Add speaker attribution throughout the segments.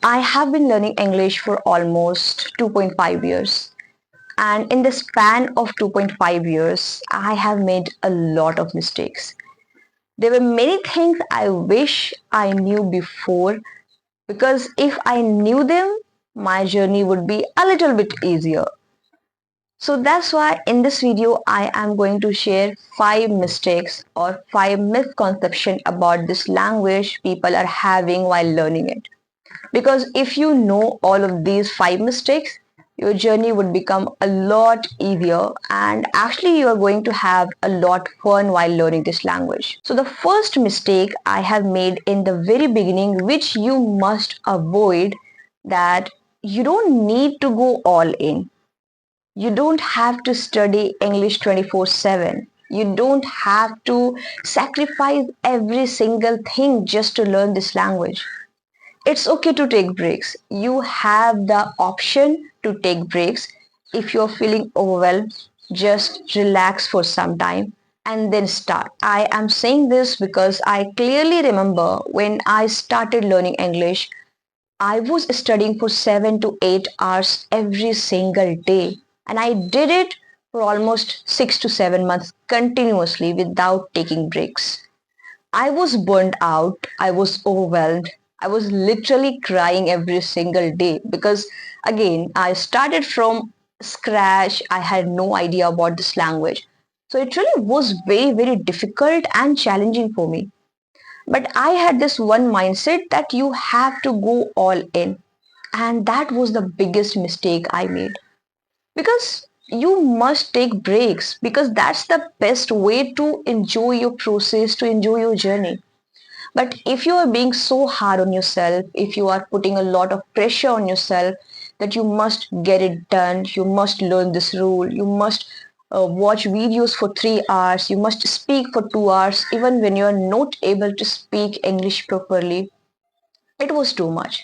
Speaker 1: I have been learning English for almost 2.5 years. And in the span of 2.5 years, I have made a lot of mistakes. There were many things I wish I knew before because if I knew them, my journey would be a little bit easier. So that's why in this video, I am going to share 5 mistakes or 5 misconceptions about this language people are having while learning it. Because if you know all of these 5 mistakes, your journey would become a lot easier and actually you are going to have a lot fun while learning this language. So the first mistake I have made in the very beginning, which you must avoid, that you don't need to go all in. You don't have to study English 24/7. You don't have to sacrifice every single thing just to learn this language. It's okay to take breaks. You have the option to take breaks. If you're feeling overwhelmed, just relax for some time and then start. I am saying this because I clearly remember when I started learning English, I was studying for 7 to 8 hours every single day. And I did it for almost 6 to 7 months continuously without taking breaks. I was burnt out. I was overwhelmed. I was literally crying every single day because, again, I started from scratch. I had no idea about this language. So it really was very, very difficult and challenging for me. But I had this one mindset that you have to go all in. And that was the biggest mistake I made because you must take breaks because that's the best way to enjoy your process, to enjoy your journey. But if you are being so hard on yourself, if you are putting a lot of pressure on yourself that you must get it done, you must learn this rule, you must watch videos for 3 hours, you must speak for 2 hours, even when you are not able to speak English properly, it was too much.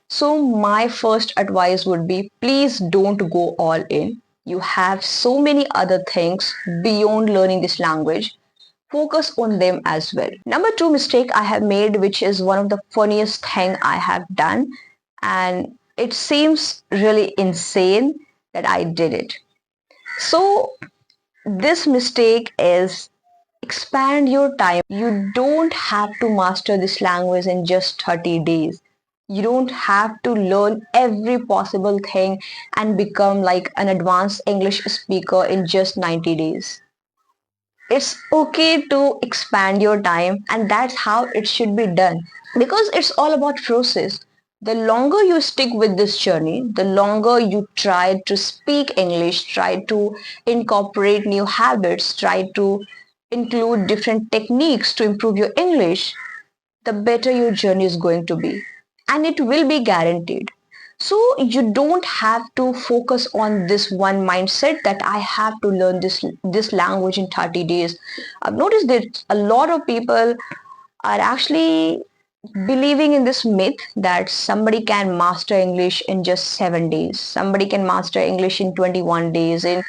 Speaker 1: So, my first advice would be please don't go all in. You have so many other things beyond learning this language. Focus on them as well. Number two mistake I have made, which is one of the funniest thing I have done, and it seems really insane that I did it. So this mistake is expand your time. You don't have to master this language in just 30 days. You don't have to learn every possible thing and become like an advanced English speaker in just 90 days. It's okay to expand your time, and that's how it should be done because it's all about process. The longer you stick with this journey, the longer you try to speak English, try to incorporate new habits, try to include different techniques to improve your English, the better your journey is going to be, and it will be guaranteed. So you don't have to focus on this one mindset that I have to learn this language in 30 days. I've noticed that a lot of people are actually believing in this myth that somebody can master English in just 7 days, somebody can master English in 21 days, in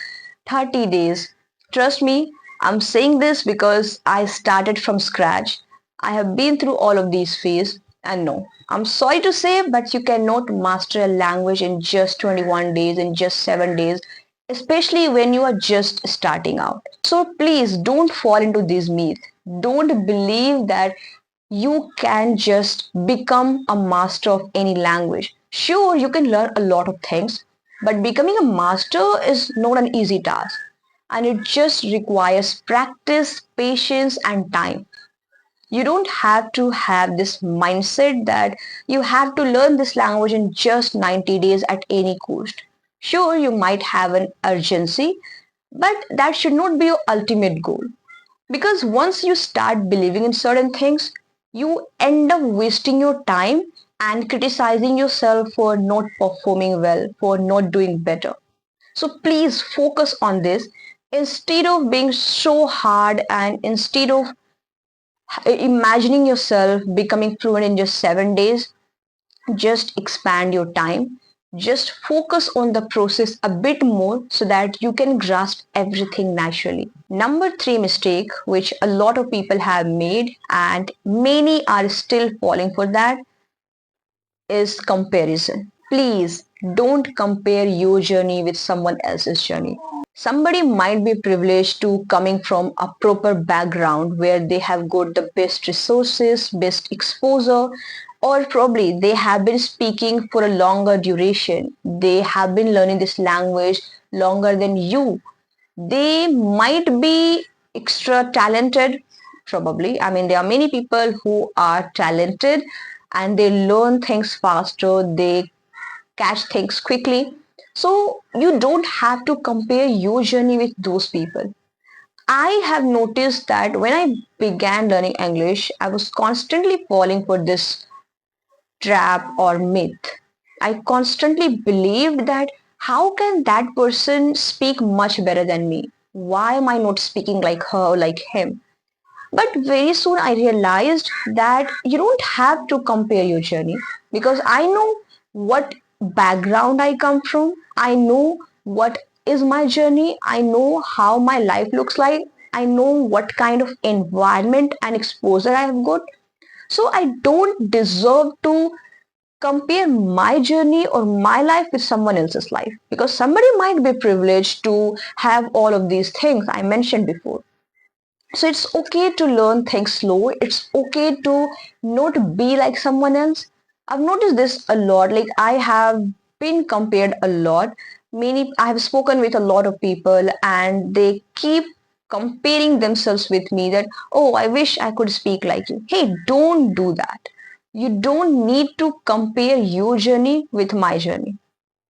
Speaker 1: 30 days. Trust me, I'm saying this because I started from scratch. I have been through all of these phases, and no, I'm sorry to say, but you cannot master a language in just 21 days, in just 7 days, especially when you are just starting out. So please don't fall into this myth. Don't believe that you can just become a master of any language. Sure, you can learn a lot of things, but becoming a master is not an easy task, and it just requires practice, patience, and time. You don't have to have this mindset that you have to learn this language in just 90 days at any cost. Sure, you might have an urgency, but that should not be your ultimate goal. Because once you start believing in certain things, you end up wasting your time and criticizing yourself for not performing well, for not doing better. So please focus on this instead of being so hard and instead of imagining yourself becoming fluent in just 7 days. Just expand your time. Just focus on the process a bit more so that you can grasp everything naturally. Number three mistake, which a lot of people have made and many are still falling for that, is comparison. Please don't compare your journey with someone else's journey. Somebody might be privileged to coming from a proper background where they have got the best resources, best exposure, or probably they have been speaking for a longer duration. They have been learning this language longer than you. They might be extra talented, probably. I mean, there are many people who are talented and they learn things faster, they catch things quickly. So you don't have to compare your journey with those people. I have noticed that when I began learning English, I was constantly falling for this trap or myth. I constantly believed that how can that person speak much better than me? Why am I not speaking like her or like him? But very soon I realized that you don't have to compare your journey because I know what background I come from. I know what is my journey. I know how my life looks like. I know what kind of environment and exposure I have got. So I don't deserve to compare my journey or my life with someone else's life because somebody might be privileged to have all of these things I mentioned before. So it's okay to learn things slow. It's okay to not be like someone else. I've noticed this a lot. Like I have been compared a lot. I have spoken with a lot of people and they keep comparing themselves with me that, oh, I wish I could speak like you. Hey, don't do that. You don't need to compare your journey with my journey.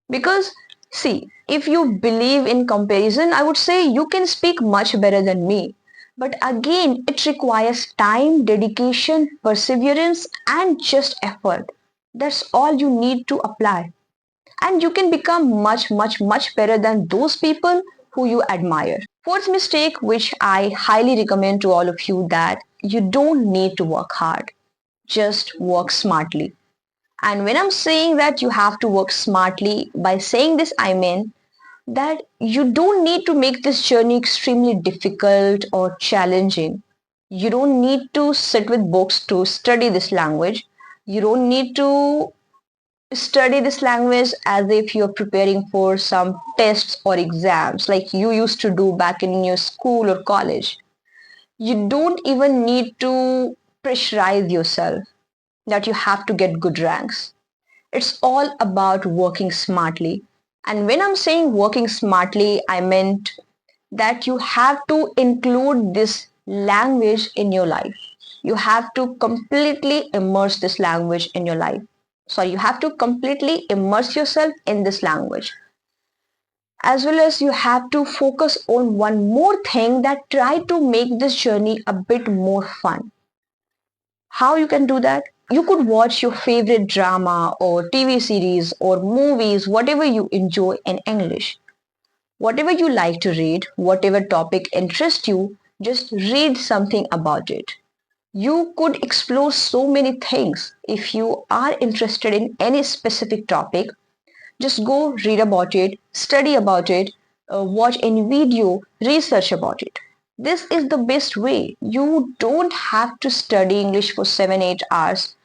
Speaker 1: Because, see, if you believe in comparison, I would say you can speak much better than me. But again, it requires time, dedication, perseverance, and just effort. That's all you need to apply. And you can become much, much, much better than those people who you admire. Fourth mistake, which I highly recommend to all of you, that you don't need to work hard, just work smartly. And when I'm saying that you have to work smartly, by saying this, I mean that you don't need to make this journey extremely difficult or challenging. You don't need to sit with books to study this language. You don't need to study this language as if you're preparing for some tests or exams like you used to do back in your school or college. You don't even need to pressurize yourself that you have to get good ranks. It's all about working smartly. And when I'm saying working smartly, I meant that you have to include this language in your life. You have to completely immerse this language in your life. Sorry, you have to completely immerse yourself in this language. As well as you have to focus on one more thing that try to make this journey a bit more fun. How you can do that? You could watch your favorite drama or TV series or movies, whatever you enjoy in English. Whatever you like to read, whatever topic interests you, just read something about it. You could explore so many things. If you are interested in any specific topic, just go read about it, study about it, watch any video, research about it. This is the best way. You don't have to study English for 7 8 hours.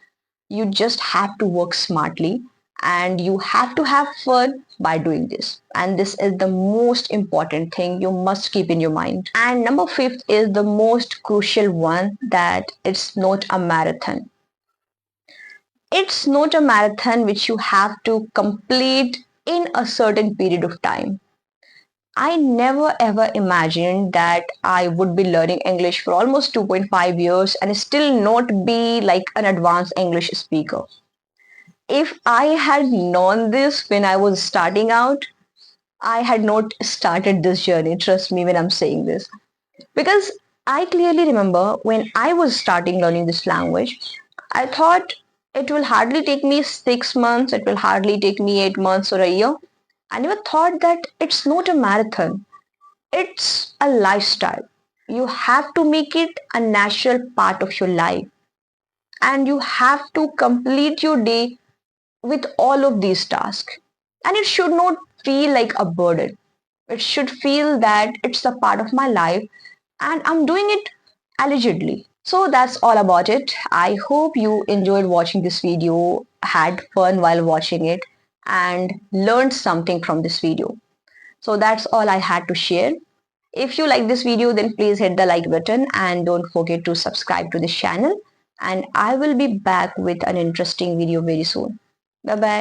Speaker 1: You just have to work smartly and you have to have fun by doing this. And this is the most important thing you must keep in your mind. And number fifth is the most crucial one, that it's not a marathon. It's not a marathon which you have to complete in a certain period of time. I never ever imagined that I would be learning English for almost 2.5 years and still not be like an advanced English speaker. If I had known this when I was starting out, I had not started this journey. Trust me when I'm saying this. Because I clearly remember when I was starting learning this language, I thought it will hardly take me 6 months, it will hardly take me 8 months or a year. I never thought that it's not a marathon, it's a lifestyle. You have to make it a natural part of your life and you have to complete your day with all of these tasks. And it should not feel like a burden. It should feel that it's a part of my life and I'm doing it allegedly. So that's all about it. I hope you enjoyed watching this video, had fun while watching it, and learned something from this video. So that's all I had to share. If you like this video, then please hit the like button and don't forget to subscribe to this channel. And I will be back with an interesting video very soon. Bye bye.